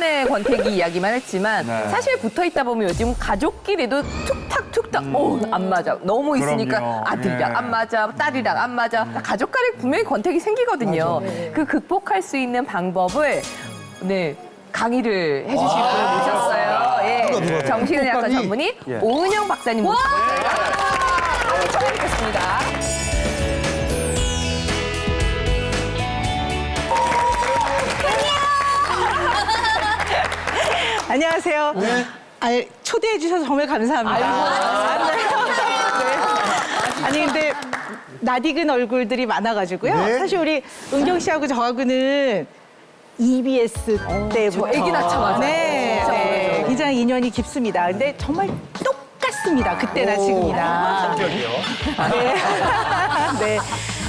간의 권태기 이야기만 했지만 네. 사실 붙어 있다 보면 요즘 가족끼리도 툭탁툭탁 안 맞아. 너무 있으니까 그럼요. 아들이랑 예. 안 맞아, 딸이랑 안 맞아. 가족 간에 분명히 권태기 생기거든요. 그 극복할 수 있는 방법을 네. 강의를 해주실 분을 모셨어요. 예. 정신의학과 극복하기? 전문의 예. 오은영 박사님 모시고 저희가 청해 듣겠습니다. 안녕하세요. 초대해 주셔서 정말 감사합니다. 네. 아니 근데 낯익은 얼굴들이 많아가지고요. 네. 사실 우리 은경 씨하고 저하고는 EBS 때부터 애기 낳자마자. 네, 진짜 네. 굉장히 인연이 깊습니다. 근데 정말 똑같습니다. 그때나 지금이나. 네. 네.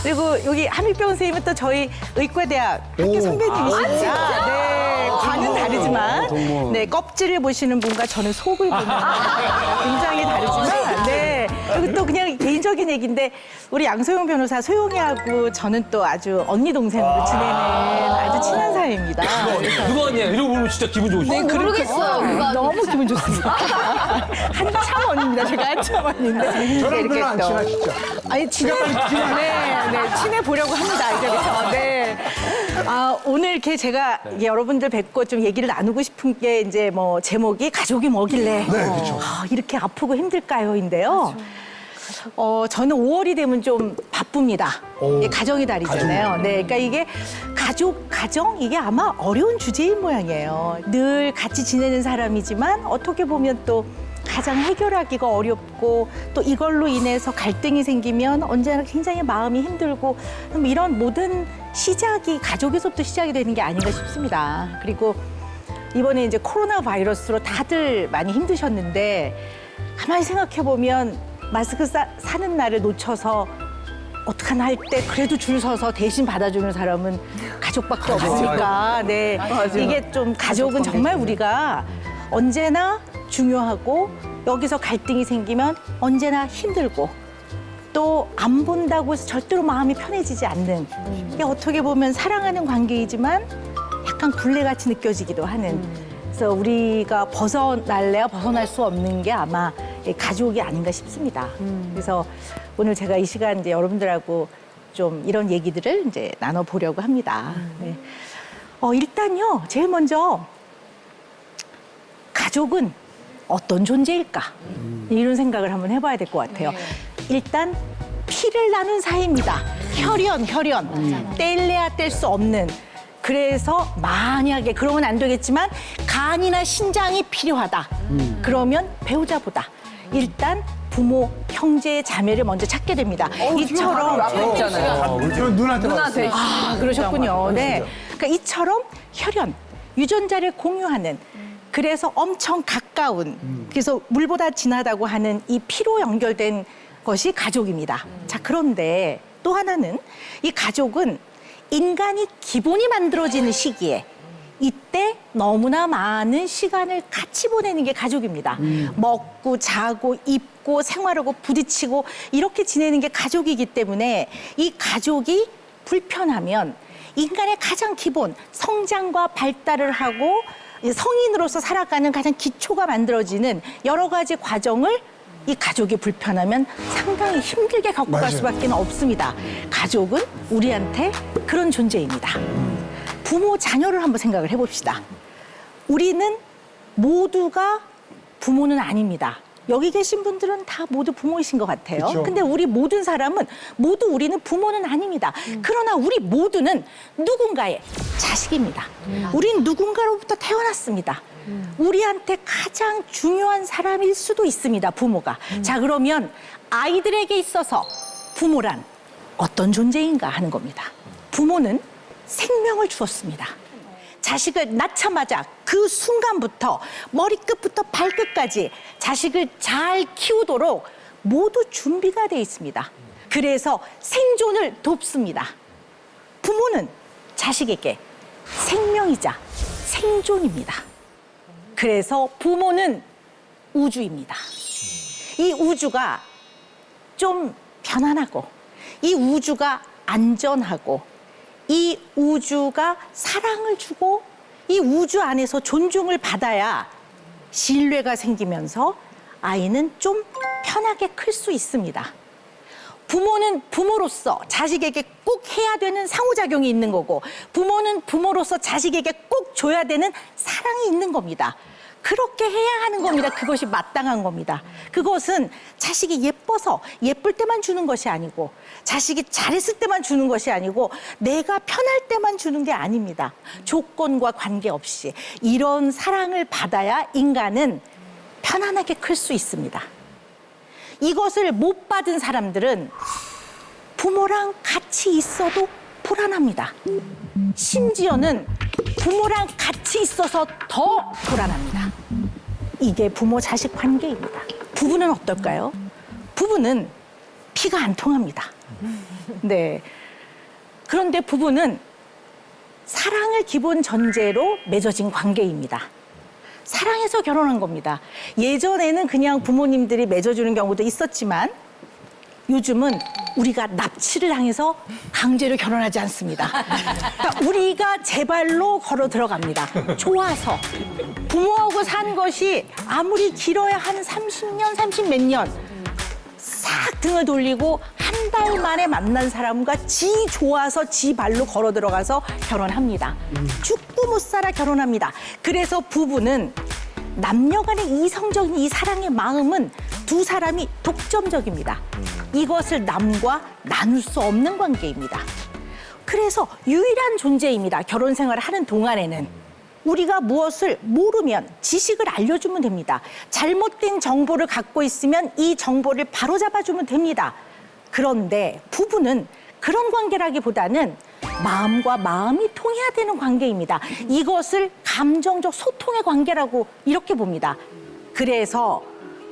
그리고 여기 한빛병 선생님은 또 저희 의과대학 학교 선배님이십니다. 네, 과는 다르지만, 네, 껍질을 보시는 분과 저는 속을 보는 굉장히 다르지만, 네. 그리고 또 그냥 개인적인 얘기인데, 우리 양소영 변호사 소영이하고 저는 또 아주 언니 동생으로 지내는 아주 친한 사이입니다. 누가 언니야? 이러고 보면 진짜 기분 좋으시죠? 모르겠어요. 너무 기분 좋습니다. 한참 언니입니다. 제가 한참 언니인데. 저랑 별로 안 친하시죠? 아니, 네, 친해 보려고 합니다. 이 자리에서. 네. 아, 오늘 이렇게 제가 이게 여러분들 뵙고 좀 얘기를 나누고 싶은 게 이제 뭐 제목이 가족이 뭐길래 이렇게 아프고 힘들까요?인데요. 저는 5월이 되면 좀 바쁩니다. 이게 가정의 달이잖아요. 네, 그러니까 이게 가정 이게 아마 어려운 주제인 모양이에요. 늘 같이 지내는 사람이지만 어떻게 보면 또 가장 해결하기가 어렵고 또 이걸로 인해서 갈등이 생기면 언제나 굉장히 마음이 힘들고 이런 모든 시작이 가족에서부터 시작이 되는 게 아닌가 싶습니다. 그리고 이번에 이제 코로나 바이러스로 다들 많이 힘드셨는데 가만히 생각해 보면 마스크 사는 날을 놓쳐서 어떡하나 할 때 그래도 줄 서서 대신 받아주는 사람은 가족밖에 없으니까 네 이게 좀 가족은 정말 우리가 언제나 중요하고 여기서 갈등이 생기면 언제나 힘들고 또 안 본다고 해서 절대로 마음이 편해지지 않는 이게 어떻게 보면 사랑하는 관계이지만 약간 굴레같이 느껴지기도 하는 그래서 우리가 벗어날래야 벗어날 수 없는 게 아마 가족이 아닌가 싶습니다. 그래서 오늘 제가 이 시간 이제 여러분들하고 좀 이런 얘기들을 이제 나눠보려고 합니다. 네. 일단요, 제일 먼저 가족은 어떤 존재일까? 이런 생각을 한번 해봐야 될 것 같아요. 일단 피를 나눈 사이입니다. 혈연. 뗄래야 뗄 수 없는. 그래서 만약에 그러면 안 되겠지만 간이나 신장이 필요하다. 그러면 배우자보다 일단 부모, 형제, 자매를 먼저 찾게 됩니다. 이처럼 앞에 있잖아요. 저 누나한테 누나한테 그러셨군요. 네. 그러니까 이처럼 혈연, 유전자를 공유하는 그래서 엄청 가까운 그래서 물보다 진하다고 하는 이 피로 연결된 것이 가족입니다. 자, 그런데 또 하나는 이 가족은 인간이 기본이 만들어지는 시기에 이때 너무나 많은 시간을 같이 보내는 게 가족입니다. 먹고 자고 입고 생활하고 부딪히고 이렇게 지내는 게 가족이기 때문에 이 가족이 불편하면 인간의 가장 기본 성장과 발달을 하고 성인으로서 살아가는 가장 기초가 만들어지는 여러 가지 과정을 이 가족이 불편하면 상당히 힘들게 겪고 갈 수밖에 없습니다. 가족은 우리한테 그런 존재입니다. 부모, 자녀를 한번 생각을 해봅시다. 우리는 모두가 부모는 아닙니다. 여기 계신 분들은 다 모두 부모이신 것 같아요. 그쵸. 근데 우리 모든 사람은 모두 우리는 부모는 아닙니다. 그러나 우리 모두는 누군가의 자식입니다. 우린 누군가로부터 태어났습니다. 우리한테 가장 중요한 사람일 수도 있습니다, 부모가. 자, 그러면 아이들에게 있어서 부모란 어떤 존재인가 하는 겁니다. 부모는 생명을 주었습니다. 자식을 낳자마자 그 순간부터 머리끝부터 발끝까지 자식을 잘 키우도록 모두 준비가 돼 있습니다. 그래서 생존을 돕습니다. 부모는 자식에게 생명이자 생존입니다. 그래서 부모는 우주입니다. 이 우주가 좀 편안하고 이 우주가 안전하고 이 우주가 사랑을 주고 이 우주 안에서 존중을 받아야 신뢰가 생기면서 아이는 좀 편하게 클 수 있습니다. 부모는 부모로서 자식에게 꼭 해야 되는 상호작용이 있는 거고, 부모는 부모로서 자식에게 꼭 줘야 되는 사랑이 있는 겁니다. 그렇게 해야 하는 겁니다. 그것이 마땅한 겁니다. 그것은 자식이 예뻐서 예쁠 때만 주는 것이 아니고, 자식이 잘했을 때만 주는 것이 아니고, 내가 편할 때만 주는 게 아닙니다. 조건과 관계없이 이런 사랑을 받아야 인간은 편안하게 클 수 있습니다. 이것을 못 받은 사람들은 부모랑 같이 있어도 불안합니다. 심지어는 부모랑 같이 있어서 더 불안합니다. 이게 부모-자식 관계입니다. 부부는 어떨까요? 부부는 피가 안 통합니다. 네. 그런데 부부는 사랑을 기본 전제로 맺어진 관계입니다. 사랑해서 결혼한 겁니다. 예전에는 그냥 부모님들이 맺어주는 경우도 있었지만 요즘은 우리가 납치를 당해서 강제로 결혼하지 않습니다. 그러니까 우리가 제 발로 걸어 들어갑니다. 좋아서. 부모하고 산 것이 아무리 길어야 한 30년, 30몇 년 싹 등을 돌리고 한 달 만에 만난 사람과 지 좋아서 지 발로 걸어 들어가서 결혼합니다. 죽고 못 살아 결혼합니다. 그래서 부부는 남녀 간의 이성적인 이 사랑의 마음은 두 사람이 독점적입니다. 이것을 남과 나눌 수 없는 관계입니다. 그래서 유일한 존재입니다. 결혼 생활을 하는 동안에는. 우리가 무엇을 모르면 지식을 알려주면 됩니다. 잘못된 정보를 갖고 있으면 이 정보를 바로잡아주면 됩니다. 그런데 부부는 그런 관계라기보다는 마음과 마음이 통해야 되는 관계입니다. 이것을 감정적 소통의 관계라고 이렇게 봅니다. 그래서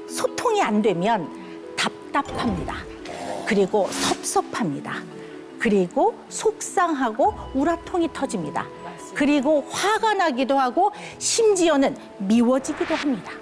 소통이 안 되면 답답합니다. 그리고 섭섭합니다. 그리고 속상하고 우라통이 터집니다. 그리고 화가 나기도 하고 심지어는 미워지기도 합니다.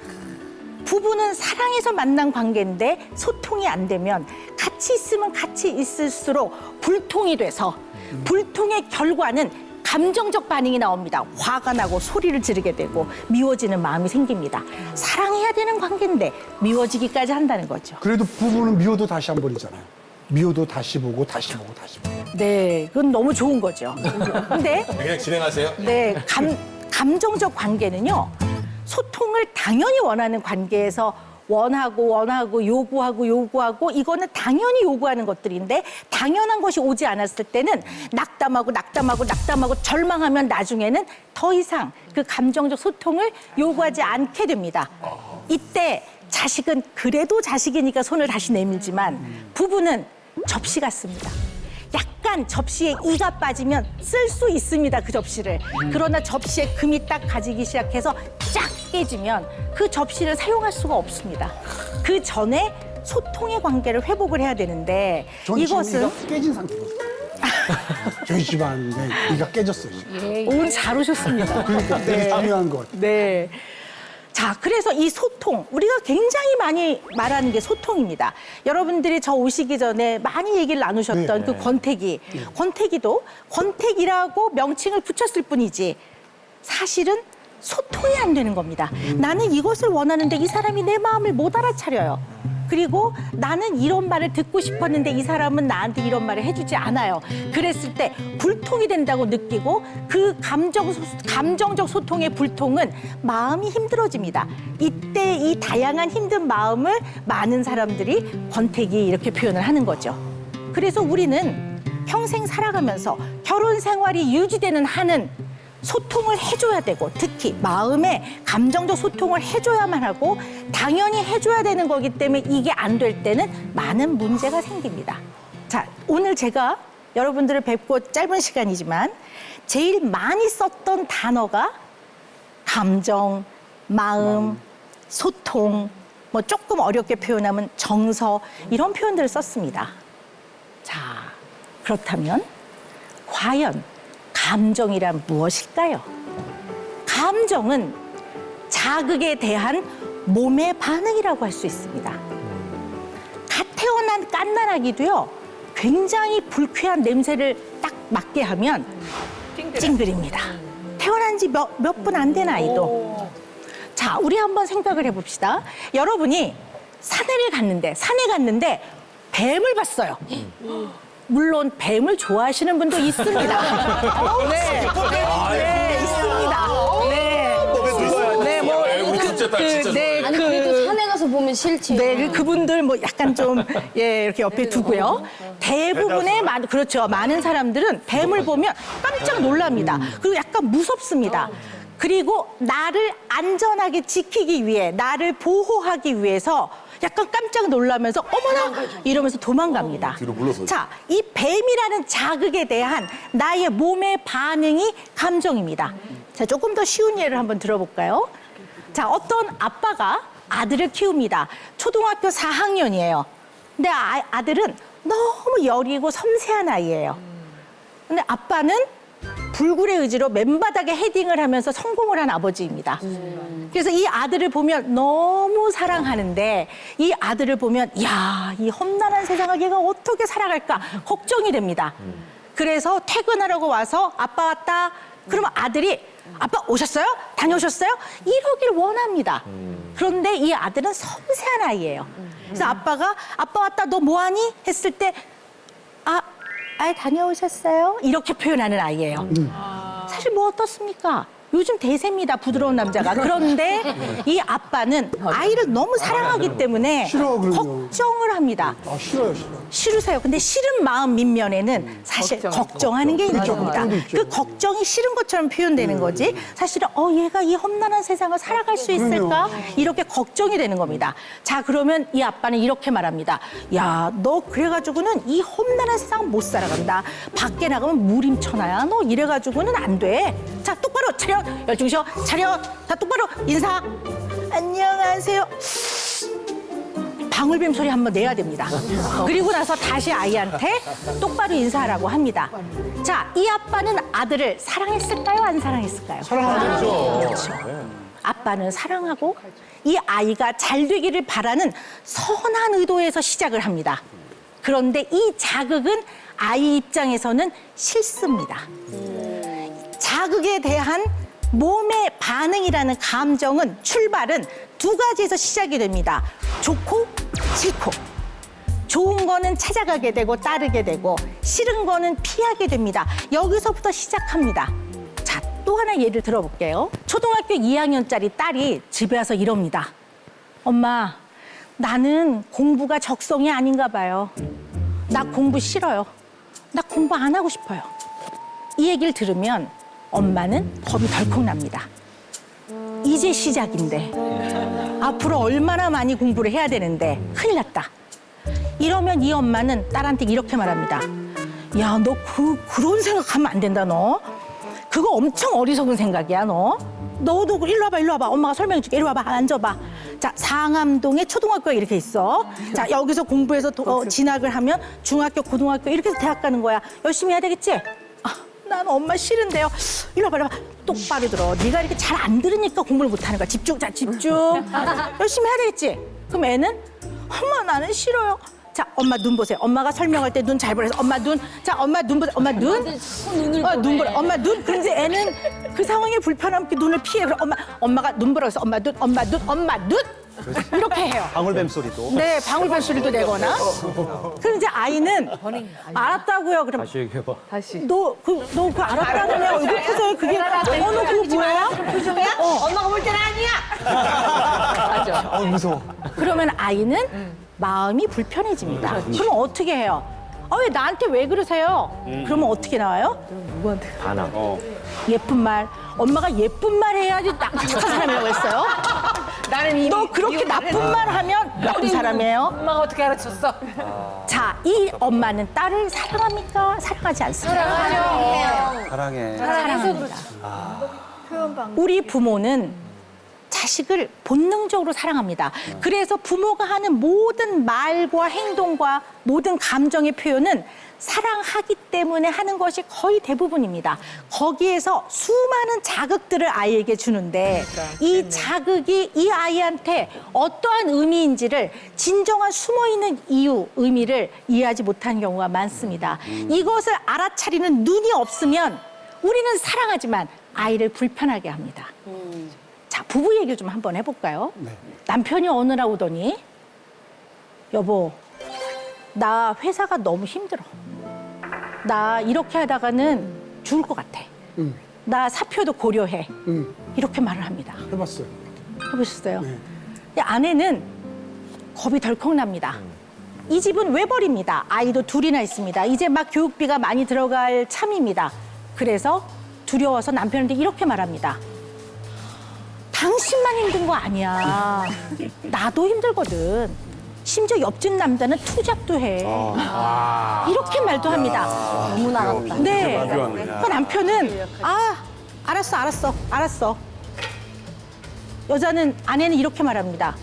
부부는 사랑해서 만난 관계인데 소통이 안 되면 같이 있으면 같이 있을수록 불통이 돼서 불통의 결과는 감정적 반응이 나옵니다. 화가 나고 소리를 지르게 되고 미워지는 마음이 생깁니다. 사랑해야 되는 관계인데 미워지기까지 한다는 거죠. 그래도 부부는 미워도 다시 한 번이잖아요. 미워도 다시 보고 다시 보고 다시 보고. 네, 그건 너무 좋은 거죠. 근데 그냥 진행하세요. 네, 감정적 관계는요, 소통을 당연히 원하는 관계에서 원하고 요구하고 이거는 당연히 요구하는 것들인데 당연한 것이 오지 않았을 때는 낙담하고 절망하면 나중에는 더 이상 그 감정적 소통을 요구하지 않게 됩니다. 이때 자식은 그래도 자식이니까 손을 다시 내밀지만 부부는 접시 같습니다. 약간 접시에 이가 빠지면 쓸 수 있습니다, 그 접시를. 그러나 접시에 금이 딱 가지기 시작해서 쫙 깨지면 그 접시를 사용할 수가 없습니다. 그 전에 소통의 관계를 회복을 해야 되는데 저는 이것은 지금 이가 깨진 상태거든요. 저희 집안에 이가 깨졌어요. 지금. 오늘 잘 오셨습니다. 그러니까 되게 중요한 것. 네. 자, 그래서 이 소통, 우리가 굉장히 많이 말하는 게 소통입니다. 여러분들이 저 오시기 전에 많이 얘기를 나누셨던 네. 그 권태기. 권태기도 권태기라고 명칭을 붙였을 뿐이지 사실은 소통이 안 되는 겁니다. 나는 이것을 원하는데 이 사람이 내 마음을 못 알아차려요. 그리고 나는 이런 말을 듣고 싶었는데 이 사람은 나한테 이런 말을 해주지 않아요. 그랬을 때 불통이 된다고 느끼고 그 감정적 소통의 불통은 마음이 힘들어집니다. 이때 이 다양한 힘든 마음을 많은 사람들이 권태기 이렇게 표현을 하는 거죠. 그래서 우리는 평생 살아가면서 결혼 생활이 유지되는 한은 소통을 해줘야 되고 특히 마음의 감정적 소통을 해줘야만 하고 당연히 해줘야 되는 거기 때문에 이게 안 될 때는 많은 문제가 생깁니다. 자, 오늘 제가 여러분들을 뵙고 짧은 시간이지만 제일 많이 썼던 단어가 감정, 마음, 소통, 뭐 조금 어렵게 표현하면 정서 이런 표현들을 썼습니다. 자, 그렇다면 과연 감정이란 무엇일까요? 감정은 자극에 대한 몸의 반응이라고 할 수 있습니다. 갓 태어난 갓난아기도요, 굉장히 불쾌한 냄새를 딱 맡게 하면 찡그립니다. 태어난 지 몇 분 안 된 아이도. 자, 우리 한번 생각을 해봅시다. 여러분이 산에 갔는데 뱀을 봤어요. 물론 뱀을 좋아하시는 분도 있습니다. 네, 있습니다. 네, 뭐 우리 진짜 딸 진짜 네, 아니 그래도 산에 가서 보면 싫지. 네, 그분들 뭐 약간 좀 이렇게 옆에 두고요. 대부분의 많은 사람들은 뱀을 보면 깜짝 놀랍니다. 그리고 약간 무섭습니다. 그리고 나를 안전하게 지키기 위해, 나를 보호하기 위해서 약간 깜짝 놀라면서 어머나 이러면서 도망갑니다. 뒤로 물러서죠. 자, 이 뱀이라는 자극에 대한 나의 몸의 반응이 감정입니다. 자, 조금 더 쉬운 예를 한번 들어볼까요? 자, 어떤 아빠가 아들을 키웁니다. 초등학교 4학년이에요. 근데 아들은 너무 여리고 섬세한 아이예요. 근데 아빠는 불굴의 의지로 맨바닥에 헤딩을 하면서 성공을 한 아버지입니다. 그래서 이 아들을 보면 너무 사랑하는데 이 아들을 보면 야, 이 험난한 세상을 얘가 어떻게 살아갈까 걱정이 됩니다. 그래서 퇴근하려고 와서 아빠 왔다. 그러면 아들이 아빠 오셨어요? 다녀오셨어요? 이러길 원합니다. 그런데 이 아들은 섬세한 아이예요. 그래서 아빠가 아빠 왔다 너 뭐하니? 했을 때 다녀오셨어요? 이렇게 표현하는 아이예요. 사실 뭐 어떻습니까? 요즘 대세입니다, 부드러운 남자가. 그런데 이 아빠는 아이를 너무 사랑하기 때문에 싫어, 그러면. 걱정을 합니다. 싫어요. 싫으세요. 근데 싫은 마음 밑면에는 사실 걱정하는 게 있는 겁니다. 걱정도 있죠. 그 걱정이 싫은 것처럼 표현되는 거지. 사실은 얘가 이 험난한 세상을 살아갈 수 있을까? 이렇게 걱정이 되는 겁니다. 자, 그러면 이 아빠는 이렇게 말합니다. 야, 너 그래가지고는 이 험난한 세상 못 살아간다. 밖에 나가면 무림천하야. 너 이래가지고는 안 돼. 자, 똑바로 차렷. 열중셔. 차렷. 자, 똑바로 인사. 안녕하세요. 방울뱀 소리 한번 내야 됩니다. 그리고 나서 다시 아이한테 똑바로 인사하라고 합니다. 자, 이 아빠는 아들을 사랑했을까요? 안 사랑했을까요? 사랑하죠. 그렇죠. 아빠는 사랑하고 이 아이가 잘 되기를 바라는 선한 의도에서 시작을 합니다. 그런데 이 자극은 아이 입장에서는 싫습니다. 자극에 대한 몸의 반응이라는 감정은 출발은 두 가지에서 시작이 됩니다. 좋고 싫고. 좋은 거는 찾아가게 되고 따르게 되고 싫은 거는 피하게 됩니다. 여기서부터 시작합니다. 자, 또 하나 예를 들어볼게요. 초등학교 2학년짜리 딸이 집에 와서 이럽니다. 엄마, 나는 공부가 적성이 아닌가 봐요. 나 공부 싫어요. 나 공부 안 하고 싶어요. 이 얘기를 들으면 엄마는 겁이 덜컥 납니다. 이제 시작인데 앞으로 얼마나 많이 공부를 해야 되는데 큰일 났다. 이러면 이 엄마는 딸한테 이렇게 말합니다. 야, 너 그런 생각하면 안 된다, 너. 그거 엄청 어리석은 생각이야, 너. 너도 일로 와봐. 엄마가 설명해 줄게. 이리 와봐, 앉아봐. 자, 상암동에 초등학교가 이렇게 있어. 자, 여기서 공부해서 진학을 하면 중학교, 고등학교 이렇게 해서 대학 가는 거야. 열심히 해야 되겠지? 난 엄마 싫은데요. 이리 와봐. 똑바로 들어. 네가 이렇게 잘 안 들으니까 공부를 못하는 거야. 집중. 열심히 해야 되겠지? 그럼 애는 엄마 나는 싫어요. 자, 엄마 눈 보세요. 엄마가 설명할 때 눈 잘 보래서 엄마 눈. 자, 엄마 눈 보세요. 엄마 눈. 눈 보래. 엄마 눈. 그런데 애는 그 상황에 불편함 눈을 피해. 그럼 엄마가 눈 보라고 해서 엄마 눈. 이렇게 해요. 방울뱀 소리도. 네, 방울뱀 소리도 내거나. 그럼 이제 아이는 알았다고요. 그럼 다시 얘기해봐. 너 그거 알았다는 애 얼굴 표정이 그게 너 그거 뭐야? 표정이야? 엄마가 볼 때는 아니야. 무서워. 그러면 아이는 마음이 불편해집니다. 그럼 어떻게 해요? 왜 나한테 왜 그러세요? 그러면 어떻게 나와요? 반항. 예쁜 말. 엄마가 예쁜 말 해야지 착한 사람이라고 했어요. 나는 너 그렇게 나쁜 말 하면 나쁜 사람이에요. 엄마가 어떻게 알아챘어? 자, 이 엄마는 딸을 사랑합니까? 사랑하지 않습니까? 사랑해. 사랑합니다. 우리 부모는 자식을 본능적으로 사랑합니다. 그래서 부모가 하는 모든 말과 행동과 모든 감정의 표현은 사랑하기 때문에 하는 것이 거의 대부분입니다. 거기에서 수많은 자극들을 아이에게 주는데 이 자극이 이 아이한테 어떠한 의미인지를 진정한 숨어있는 의미를 이해하지 못하는 경우가 많습니다. 이것을 알아차리는 눈이 없으면 우리는 사랑하지만 아이를 불편하게 합니다. 자, 부부 얘기를 좀 한번 해볼까요? 네. 남편이 어느 날 오더니 여보, 나 회사가 너무 힘들어. 나 이렇게 하다가는 죽을 것 같아. 나 사표도 고려해. 이렇게 말을 합니다. 해봤어요. 해보셨어요? 네. 근데 아내는 겁이 덜컥 납니다. 이 집은 외벌입니다. 아이도 둘이나 있습니다. 이제 막 교육비가 많이 들어갈 참입니다. 그래서 두려워서 남편한테 이렇게 말합니다. 당신만 힘든 거 아니야. 나도 힘들거든. 심지어 옆집 남자는 투잡도 해. 이렇게 말도 합니다. 너무 나갔다. 네. 그 남편은 알았어. 여자는 아내는 이렇게 말합니다.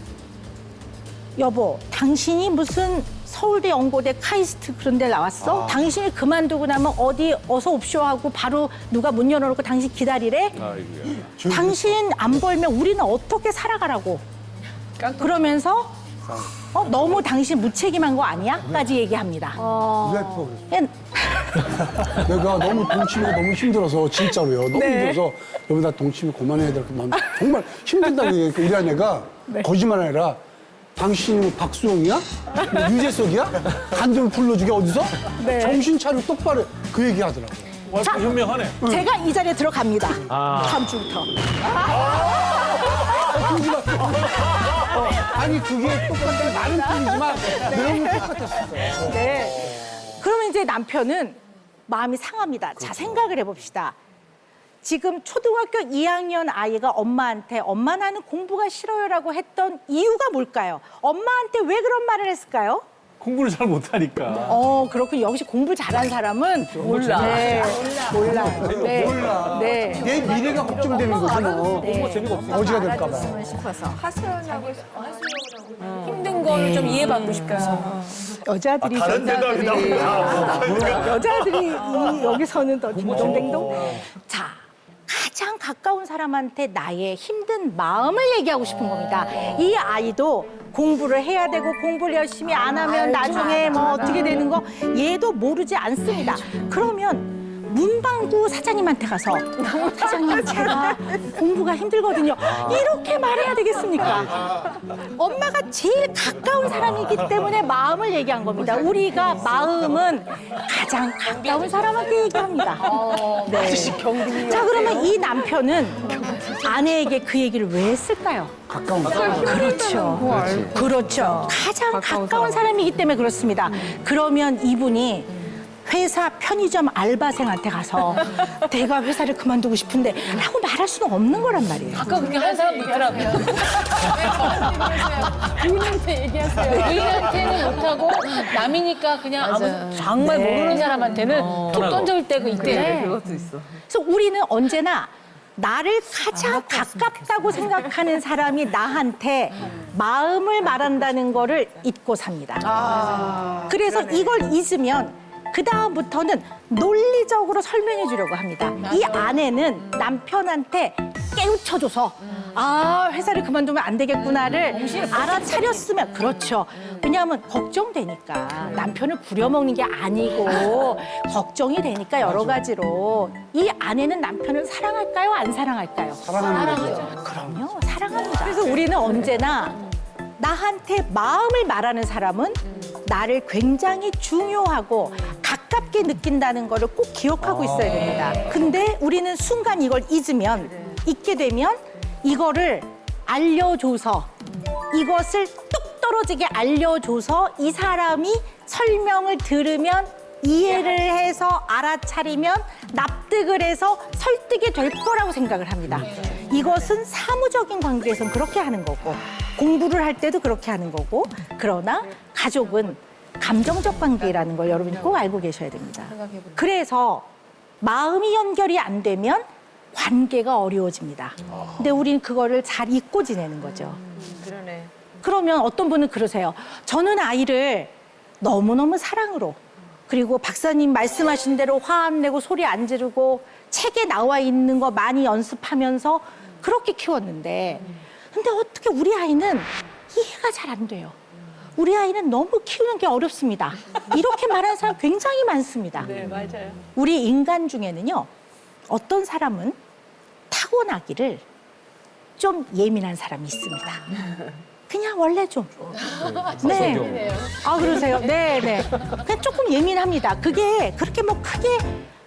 여보, 당신이 무슨 서울대 연고대 카이스트 그런 데 나왔어? 당신이 그만두고 나면 어디 어서 옵쇼 하고 바로 누가 문 열어놓고 당신 기다리래? 당신 안 벌면 우리는 어떻게 살아가라고? 그러면서 너무 당신 무책임한 거 아니야? 까지 얘기합니다. 우리 와이프가 그랬어. 내가 너무 동치미가 너무 힘들어서 진짜로요. 너무 힘들어서 여보 나 동치미 그만해야 될 것 같아. 정말 힘든다고 얘기하니까 우리 아내가 거짓말 아니라 당신이 박수영이야? 뭐 유재석이야? 단좀 불러주게 어디서? 정신 차려 똑바로 해. 그 얘기 하더라고. 와이프 현명하네. 제가 이 자리에 들어갑니다. 다음 주부터. 아니 그게 똑같은 말은 틀리지만 내용은 똑같았어요. 네. 그러면 이제 남편은 마음이 상합니다. 자, 생각을 해봅시다. 지금 초등학교 2학년 아이가 엄마한테 엄마 나는 공부가 싫어요라고 했던 이유가 뭘까요? 엄마한테 왜 그런 말을 했을까요? 공부를 잘 못하니까. 그렇군요. 역시 공부 잘한 사람은 몰라. 네, 몰라. 네. 몰라. 네. 내 미래가 걱정되는 거지 뭐. 공부 재미가 없어. 어지가 될까 봐. 하소연하고 힘든 걸 좀 이해받고 싶어서. 여자들이 다른 대답이 나온다. 여자들이 여기서는 더 딩동댕동. 자, 가장 가까운 사람한테 나의 힘든 마음을 얘기하고 싶은 겁니다. 이 아이도 공부를 해야 되고 공부를 열심히 안 하면 나중에 뭐 어떻게 되는 거 얘도 모르지 않습니다. 그러면 문방구 사장님한테 가서 사장님 제가 공부가 힘들거든요. 이렇게 말해야 되겠습니까? 엄마가 제일 가까운 사람이기 때문에 마음을 얘기한 겁니다. 우리가 마음은 가장 가까운 사람한테 얘기합니다. 네. 자, 그러면 이 남편은 아내에게 그 얘기를 왜 했을까요? 가까운 사람. 그렇죠. 가장 가까운 사람이기 때문에 그렇습니다. 그러면 이분이 회사 편의점 알바생한테 가서 내가 회사를 그만두고 싶은데 라고 말할 수는 없는 거란 말이에요. 아까 그렇게 한 사람 있더라고요. 부인한테 얘기하세요. 부인한테는 못하고 남이니까 그냥 아무 정말 모르는 사람한테는 툭 던질 때가 있대. 그것도 있어. 그래서 우리는 언제나 나를 가장 가깝다고 생각하는 사람이 나한테 마음을 말한다는 거를 잊고 삽니다. 그래서 이걸 잊으면 그다음부터는 논리적으로 설명해 주려고 합니다. 이 아내는 남편한테 깨우쳐줘서 회사를 그만두면 안 되겠구나를 알아차렸으면 그렇죠. 왜냐하면 걱정되니까 남편을 부려먹는 게 아니고 걱정이 되니까 여러 가지로 이 아내는 남편을 사랑할까요? 안 사랑할까요? 사랑하는 거죠. 그럼요. 사랑합니다. 그래서 우리는 언제나 나한테 마음을 말하는 사람은 나를 굉장히 중요하고 가깝게 느낀다는 거를 꼭 기억하고 있어야 됩니다. 근데 우리는 순간 이걸 잊게 되면 이거를 알려줘서 이것을 뚝 떨어지게 알려줘서 이 사람이 설명을 들으면 이해를 해서 알아차리면 납득을 해서 설득이 될 거라고 생각을 합니다. 이것은 사무적인 관계에서는 그렇게 하는 거고 공부를 할 때도 그렇게 하는 거고 그러나 가족은 감정적 관계라는 걸 여러분이 꼭 알고 계셔야 됩니다. 그래서 마음이 연결이 안 되면 관계가 어려워집니다. 근데 우리는 그거를 잘 잊고 지내는 거죠. 그러네. 그러면 어떤 분은 그러세요. 저는 아이를 너무너무 사랑으로 그리고 박사님 말씀하신 대로 화 안 내고 소리 안 지르고 책에 나와 있는 거 많이 연습하면서 그렇게 키웠는데 근데 어떻게 우리 아이는 이해가 잘 안 돼요. 우리 아이는 너무 키우는 게 어렵습니다. 이렇게 말하는 사람 굉장히 많습니다. 네, 맞아요. 우리 인간 중에는요. 어떤 사람은 타고나기를 좀 예민한 사람이 있습니다. 그냥 원래 좀. 네. 아, 그러세요? 네, 네. 그냥 조금 예민합니다. 그게 그렇게 뭐 크게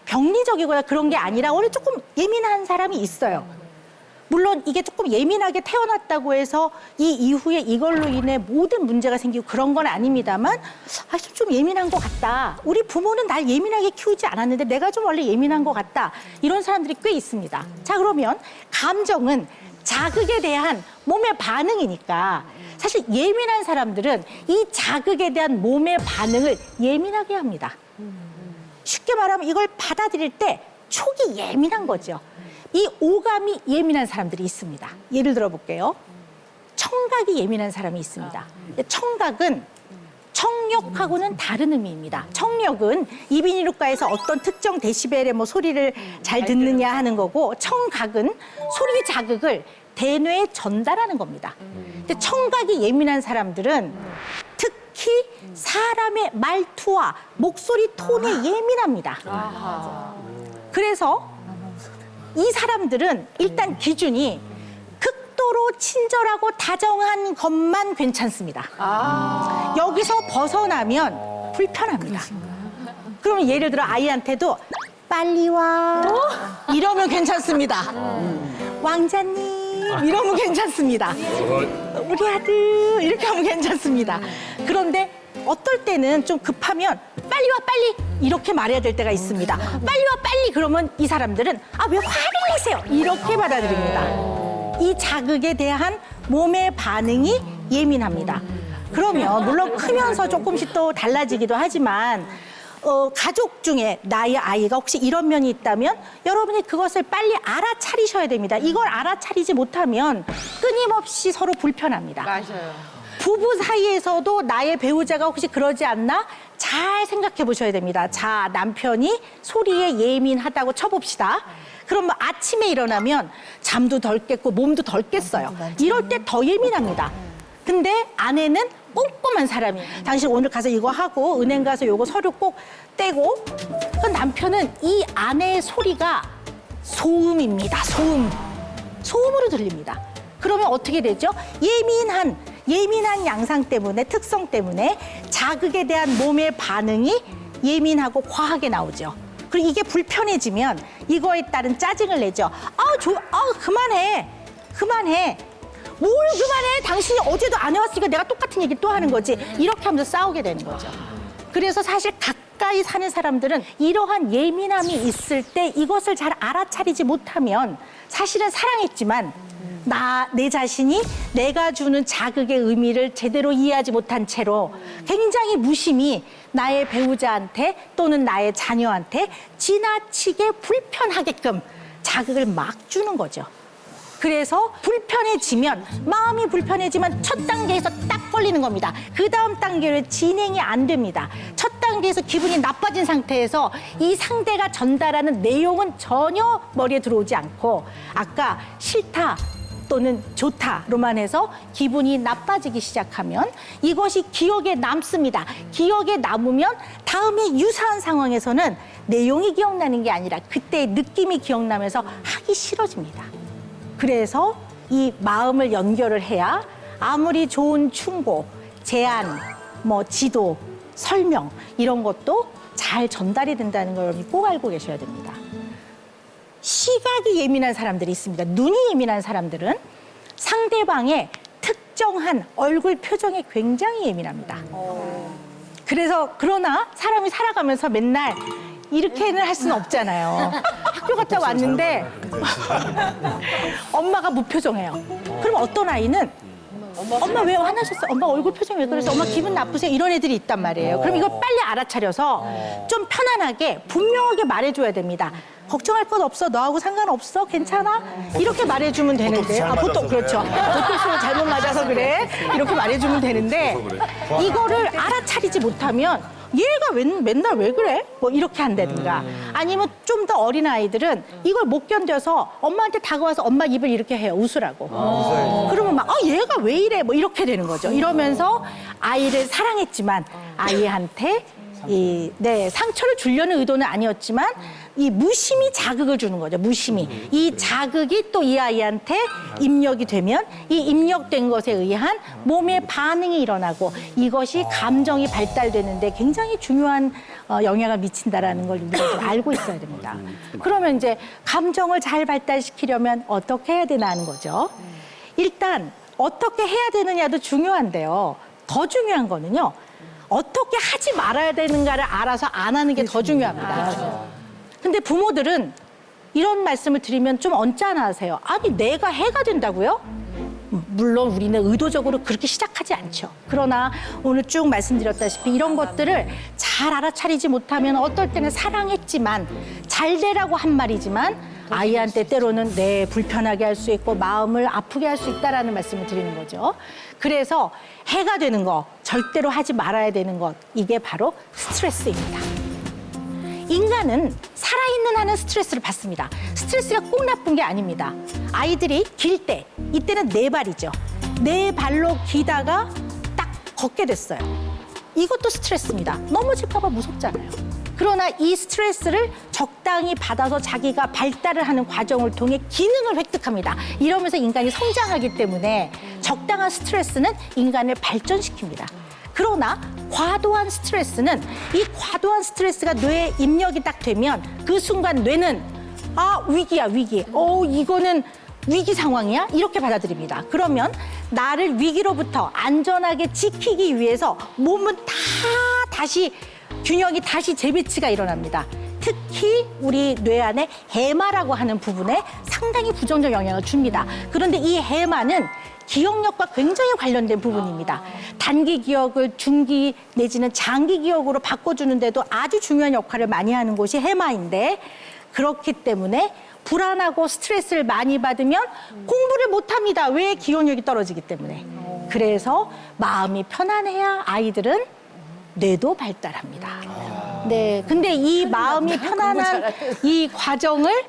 병리적이거나 그런 게 아니라 원래 조금 예민한 사람이 있어요. 물론 이게 조금 예민하게 태어났다고 해서 이 이후에 이걸로 인해 모든 문제가 생기고 그런 건 아닙니다만 좀 예민한 것 같다. 우리 부모는 날 예민하게 키우지 않았는데 내가 좀 원래 예민한 것 같다. 이런 사람들이 꽤 있습니다. 자, 그러면 감정은 자극에 대한 몸의 반응이니까 사실 예민한 사람들은 이 자극에 대한 몸의 반응을 예민하게 합니다. 쉽게 말하면 이걸 받아들일 때 촉이 예민한 거죠. 이 오감이 예민한 사람들이 있습니다. 예를 들어 볼게요. 청각이 예민한 사람이 있습니다. 청각은 청력하고는 다른 의미입니다. 청력은 이비인후과에서 어떤 특정 데시벨의 뭐 소리를 잘 듣느냐 하는 거고, 청각은 소리 자극을 대뇌에 전달하는 겁니다. 근데 청각이 예민한 사람들은 특히 사람의 말투와 목소리 톤에 예민합니다. 그래서 이 사람들은 일단 기준이 극도로 친절하고 다정한 것만 괜찮습니다. 여기서 벗어나면 불편합니다. 그러면 예를 들어 아이한테도 빨리 와 이러면 괜찮습니다. 왕자님 이러면 괜찮습니다. 우리 아들 이렇게 하면 괜찮습니다. 그런데 어떨 때는 좀 급하면 빨리 와 빨리 이렇게 말해야 될 때가 있습니다. 빨리 와 빨리 그러면 이 사람들은 왜 화를 내세요 이렇게 받아들입니다. 이 자극에 대한 몸의 반응이 예민합니다. 그러면 물론 크면서 조금씩 또 달라지기도 하지만 가족 중에 나의 아이가 혹시 이런 면이 있다면 여러분이 그것을 빨리 알아차리셔야 됩니다. 이걸 알아차리지 못하면 끊임없이 서로 불편합니다. 맞아요. 부부 사이에서도 나의 배우자가 혹시 그러지 않나? 잘 생각해 보셔야 됩니다. 자, 남편이 소리에 예민하다고 쳐봅시다. 그럼 뭐 아침에 일어나면 잠도 덜 깼고 몸도 덜 깼어요. 이럴 때 더 예민합니다. 근데 아내는 꼼꼼한 사람이 당신 오늘 가서 이거 하고 은행 가서 요거 서류 꼭 떼고. 그럼 남편은 이 아내의 소리가 소음입니다. 소음으로 들립니다. 그러면 어떻게 되죠? 예민한 양상 때문에, 특성 때문에 자극에 대한 몸의 반응이 예민하고 과하게 나오죠. 그리고 이게 불편해지면 이거에 따른 짜증을 내죠. 그만해. 뭘 그만해? 당신이 어제도 안 해왔으니까 내가 똑같은 얘기 또 하는 거지. 이렇게 하면서 싸우게 되는 거죠. 그래서 사실 가까이 사는 사람들은 이러한 예민함이 있을 때 이것을 잘 알아차리지 못하면 사실은 사랑했지만 내 자신이 내가 주는 자극의 의미를 제대로 이해하지 못한 채로 굉장히 무심히 나의 배우자한테 또는 나의 자녀한테 지나치게 불편하게끔 자극을 막 주는 거죠. 그래서 마음이 불편해지면 첫 단계에서 딱 걸리는 겁니다. 그 다음 단계로 진행이 안 됩니다. 첫 단계에서 기분이 나빠진 상태에서 이 상대가 전달하는 내용은 전혀 머리에 들어오지 않고 아까 싫다 또는 좋다로만 해서 기분이 나빠지기 시작하면 이것이 기억에 남습니다. 기억에 남으면 다음에 유사한 상황에서는 내용이 기억나는 게 아니라 그때의 느낌이 기억나면서 하기 싫어집니다. 그래서 이 마음을 연결을 해야 아무리 좋은 충고, 제안, 지도, 설명 이런 것도 잘 전달이 된다는 걸 여러분이 꼭 알고 계셔야 됩니다. 시각이 예민한 사람들이 있습니다. 눈이 예민한 사람들은 상대방의 특정한 얼굴 표정에 굉장히 예민합니다. 그러나 사람이 살아가면서 맨날 이렇게는 할 수는 없잖아요. 학교 갔다 왔는데 엄마가 무표정해요. 그럼 어떤 아이는 엄마 왜 화나셨어? 엄마 얼굴 표정이 왜 그래서? 엄마 기분 나쁘세요? 이런 애들이 있단 말이에요. 그럼 이걸 빨리 알아차려서 좀 편안하게 분명하게 말해줘야 됩니다. 걱정할 것 없어. 너하고 상관없어. 괜찮아? 이렇게 말해주면 되는데. 보통 그렇죠. 보통 잘못 맞아서 그래. 이렇게 말해주면 되는데 이거를 알아차리지 못하면 얘가 맨날 왜 그래? 이렇게 한다든가. 아니면 좀 더 어린 아이들은 이걸 못 견뎌서 엄마한테 다가와서 엄마 입을 이렇게 해요. 웃으라고. 그러면 얘가 왜 이래? 이렇게 되는 거죠. 이러면서 아이를 사랑했지만 아이한테 상처를 주려는 의도는 아니었지만 이 무심히 자극을 주는 거죠. 무심히. 이 자극이 또 이 아이한테 입력이 되면 이 입력된 것에 의한 몸의 반응이 일어나고 이것이 감정이 발달되는데 굉장히 중요한 영향을 미친다라는 걸 우리가 좀 알고 있어야 됩니다. 그러면 이제 감정을 잘 발달시키려면 어떻게 해야 되나 하는 거죠. 일단 어떻게 해야 되느냐도 중요한데요. 더 중요한 거는요. 어떻게 하지 말아야 되는가를 알아서 안 하는 게 더 중요합니다. 근데 부모들은 이런 말씀을 드리면 좀 언짢아하세요. 아니 내가 해가 된다고요? 물론 우리는 의도적으로 그렇게 시작하지 않죠. 그러나 오늘 쭉 말씀드렸다시피 이런 것들을 잘 알아차리지 못하면 어떨 때는 사랑했지만 잘 되라고 한 말이지만 아이한테 때로는 불편하게 할 수 있고 마음을 아프게 할 수 있다라는 말씀을 드리는 거죠. 그래서 해가 되는 거, 절대로 하지 말아야 되는 것, 이게 바로 스트레스입니다. 인간은 살아있는 한은 스트레스를 받습니다. 스트레스가 꼭 나쁜 게 아닙니다. 아이들이 길 때, 이때는 네 발이죠. 네 발로 기다가 딱 걷게 됐어요. 이것도 스트레스입니다. 넘어질까 봐 무섭잖아요. 그러나 이 스트레스를 적당히 받아서 자기가 발달을 하는 과정을 통해 기능을 획득합니다. 이러면서 인간이 성장하기 때문에 적당한 스트레스는 인간을 발전시킵니다. 그러나 과도한 스트레스는 이 과도한 스트레스가 뇌에 입력이 딱 되면 그 순간 뇌는 위기야 위기. 이거는 위기 상황이야? 이렇게 받아들입니다. 그러면 나를 위기로부터 안전하게 지키기 위해서 몸은 다시 균형이 다시 재배치가 일어납니다. 특히 우리 뇌 안에 해마라고 하는 부분에 상당히 부정적 영향을 줍니다. 그런데 이 해마는 기억력과 굉장히 관련된 부분입니다. 단기 기억을 중기 내지는 장기 기억으로 바꿔주는데도 아주 중요한 역할을 많이 하는 곳이 해마인데 그렇기 때문에 불안하고 스트레스를 많이 받으면 공부를 못합니다. 왜? 기억력이 떨어지기 때문에. 그래서 마음이 편안해야 아이들은 뇌도 발달합니다. 네, 근데 이 마음이 편안한 이 과정을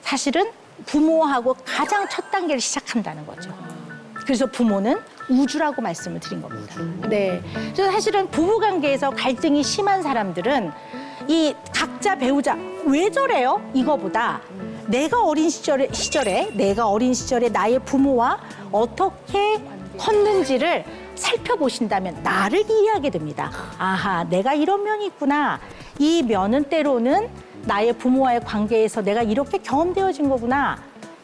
사실은 부모하고 가장 첫 단계를 시작한다는 거죠. 그래서 부모는 우주라고 말씀을 드린 겁니다. 네, 그래서 사실은 부부관계에서 갈등이 심한 사람들은 이 각자 배우자 왜 저래요? 이거보다 내가 어린 시절에 나의 부모와 어떻게 컸는지를 살펴보신다면 나를 이해하게 됩니다. 아하, 내가 이런 면이 있구나. 이 면은 때로는 나의 부모와의 관계에서 내가 이렇게 경험되어진 거구나.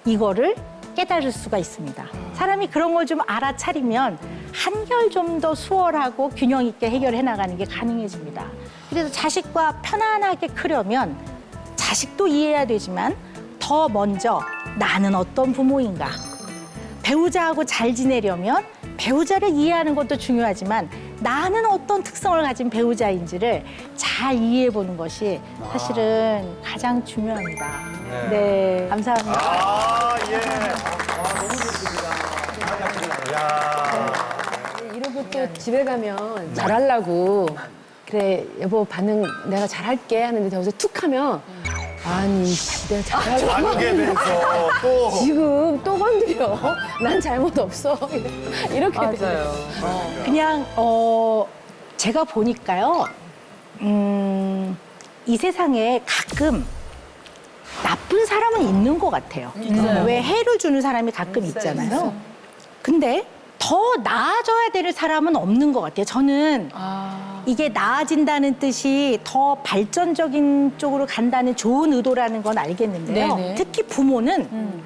이거를 깨달을 수가 있습니다. 사람이 그런 걸 좀 알아차리면 한결 좀 더 수월하고 균형 있게 해결해 나가는 게 가능해집니다. 그래서 자식과 편안하게 크려면 자식도 이해해야 되지만 더 먼저 나는 어떤 부모인가. 배우자하고 잘 지내려면 배우자를 이해하는 것도 중요하지만 나는 어떤 특성을 가진 배우자인지를 잘 이해해 보는 것이 사실은 가장 중요합니다. 네, 감사합니다. 이러고 또 집에 가면 잘하려고 그래 여보 반응 내가 잘할게 하는데 여기서 툭 하면 아니 씨 내가 잘하려고 자극에 대해서 또 지금 또 건드려 난 잘못 없어 이렇게 맞아요. 그냥 제가 보니까요. 이 세상에 가끔 나쁜 사람은 있는 것 같아요. 왜 해를 주는 사람이 가끔 있잖아요. 근데 더 나아져야 될 사람은 없는 것 같아요. 저는 이게 나아진다는 뜻이 더 발전적인 쪽으로 간다는 좋은 의도라는 건 알겠는데요. 네네. 특히 부모는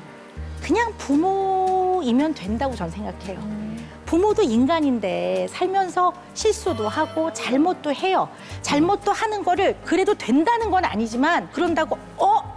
그냥 부모이면 된다고 저는 생각해요. 부모도 인간인데 살면서 실수도 하고 잘못도 해요. 잘못도 하는 거를 그래도 된다는 건 아니지만 그런다고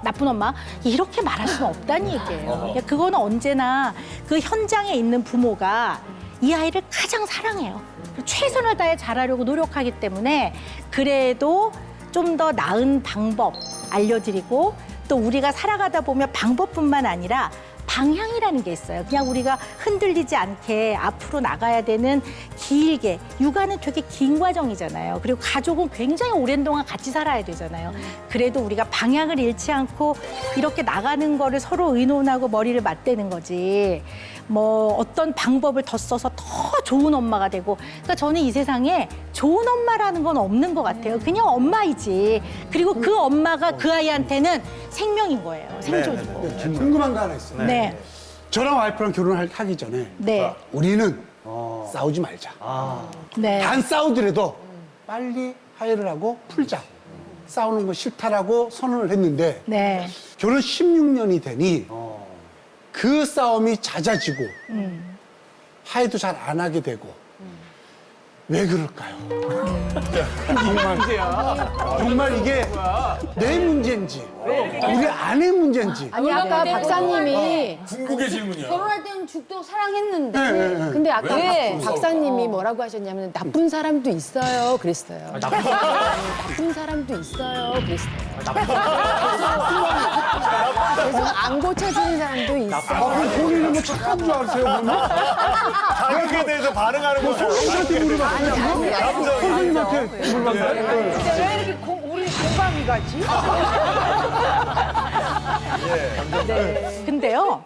나쁜 엄마 이렇게 말할 수는 없다는 얘기예요. 그거는 언제나 그 현장에 있는 부모가 이 아이를 가장 사랑해요. 최선을 다해 잘하려고 노력하기 때문에 그래도 좀 더 나은 방법 알려드리고 또 우리가 살아가다 보면 방법뿐만 아니라 방향이라는 게 있어요. 그냥 우리가 흔들리지 않게 앞으로 나가야 되는 길게 육아는 되게 긴 과정이잖아요. 그리고 가족은 굉장히 오랜 동안 같이 살아야 되잖아요. 그래도 우리가 방향을 잃지 않고 이렇게 나가는 거를 서로 의논하고 머리를 맞대는 거지. 뭐 어떤 방법을 더 써서 더 좋은 엄마가 되고. 그러니까 저는 이 세상에 좋은 엄마라는 건 없는 것 같아요. 그냥 엄마이지. 그리고 그 엄마가 그 아이한테는 생명인 거예요. 생존이고. 궁금한 거 하나 있어요. 네. 저랑 와이프랑 결혼하기 전에 네. 우리는 싸우지 말자. 네. 안 싸우더라도 빨리 화해를 하고 풀자. 싸우는 거 싫다라고 선언을 했는데 네. 결혼 16년이 되니 그 싸움이 잦아지고 화해도 잘 안 하게 되고 왜 그럴까요? 정말 이게 내 문제인지 우리 아내 문제인지 아니 아까 박사님이 궁극의 질문이야. 결혼할 때는 죽도록 사랑했는데 네. 근데 아까 박사님이 뭐라고 하셨냐면 나쁜 사람도 있어요 그랬어요. 나쁜 사람도 있어요 그랬어요. 계속 안 고쳐지는 사람도 있어요. 그럼 본인은 뭐 착한 줄 아세요? 그러면? 자격에 대해서 반응하는 거죠. 선생님한테 물어봤어요? 선생님한테 물어봤어요? 왜 이렇게 우리 공감이 가지? 근데요,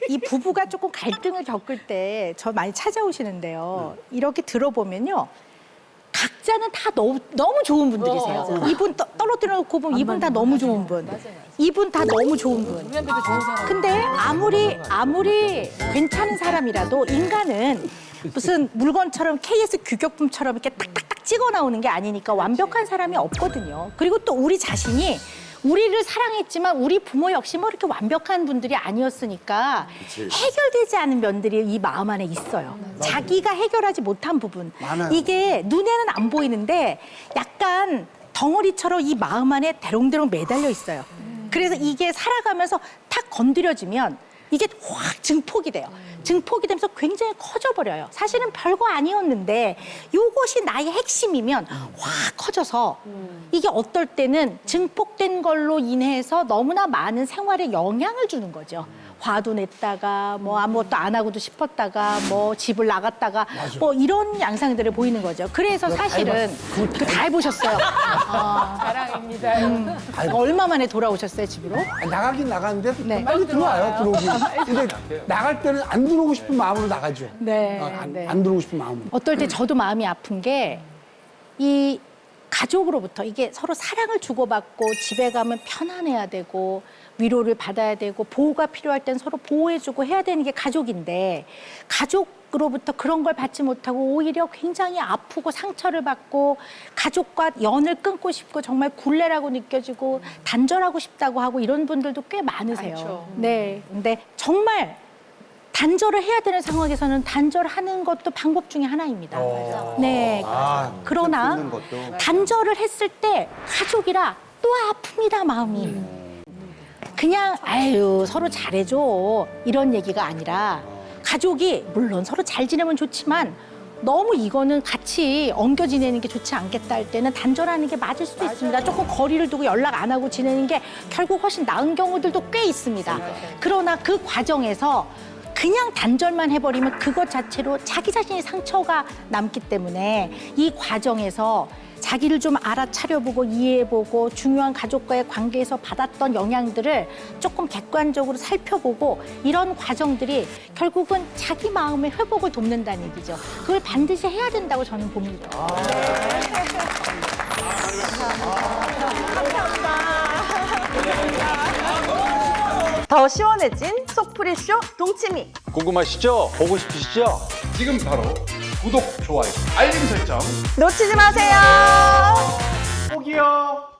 이 부부가 조금 갈등을 겪을 때 저 많이 찾아오시는데요. 이렇게 들어보면요. 각자는 다 너무 좋은 분들이세요. 이분 떨어뜨려 놓고 보면 이분 다 너무 좋은 분. 이분 다 너무 좋은 분. 우리한테도 좋은 사람. 근데 아무리 괜찮은 사람이라도 인간은 무슨 물건처럼 KS 규격품처럼 이렇게 딱딱딱 찍어 나오는 게 아니니까 완벽한 사람이 없거든요. 그리고 또 우리 자신이 우리를 사랑했지만 우리 부모 역시 뭐 이렇게 완벽한 분들이 아니었으니까 해결되지 않은 면들이 이 마음 안에 있어요. 자기가 해결하지 못한 부분. 많아요. 이게 눈에는 안 보이는데 약간 덩어리처럼 이 마음 안에 대롱대롱 매달려 있어요. 그래서 이게 살아가면서 탁 건드려지면 이게 확 증폭이 돼요. 증폭이 되면서 굉장히 커져버려요. 사실은 별거 아니었는데 이것이 나의 핵심이면 확 커져서 이게 어떨 때는 증폭된 걸로 인해서 너무나 많은 생활에 영향을 주는 거죠. 화도 냈다가 뭐 아무것도 안 하고도 싶었다가 뭐 집을 나갔다가 뭐 이런 양상들을 보이는 거죠. 그래서 사실은 그 다 해보셨어요. 자랑입니다. 얼마 만에 돌아오셨어요, 집으로? 나가긴 나가는데 네. 빨리 들어와요, 들어오긴. 근데 나갈 때는 안 들어오고 싶은 마음으로 나가죠. 네, 안, 네. 안 들어오고 싶은 마음으로. 어떨 때 저도 마음이 아픈 게 이 가족으로부터 이게 서로 사랑을 주고받고 집에 가면 편안해야 되고 위로를 받아야 되고 보호가 필요할 땐 서로 보호해주고 해야 되는 게 가족인데 가족으로부터 그런 걸 받지 못하고 오히려 굉장히 아프고 상처를 받고 가족과 연을 끊고 싶고 정말 굴레라고 느껴지고 단절하고 싶다고 하고 이런 분들도 꽤 많으세요. 많죠. 네, 근데 정말 단절을 해야 되는 상황에서는 단절하는 것도 방법 중에 하나입니다. 네. 그러나 단절을 했을 때 가족이라 또 아픕니다, 마음이. 그냥 아유 서로 잘해줘 이런 얘기가 아니라 가족이 물론 서로 잘 지내면 좋지만 너무 이거는 같이 엉겨 지내는 게 좋지 않겠다 할 때는 단절하는 게 맞을 수도 있습니다. 조금 거리를 두고 연락 안 하고 지내는 게 결국 훨씬 나은 경우들도 꽤 있습니다. 그러나 그 과정에서 그냥 단절만 해버리면 그것 자체로 자기 자신이 상처가 남기 때문에 이 과정에서 자기를 좀 알아차려보고 이해해보고 중요한 가족과의 관계에서 받았던 영향들을 조금 객관적으로 살펴보고 이런 과정들이 결국은 자기 마음의 회복을 돕는다는 얘기죠. 그걸 반드시 해야 된다고 저는 봅니다. 더 시원해진 속풀이쇼 동치미. 궁금하시죠? 보고 싶으시죠? 지금 바로 구독, 좋아요, 알림 설정. 놓치지 마세요. 꼭이요.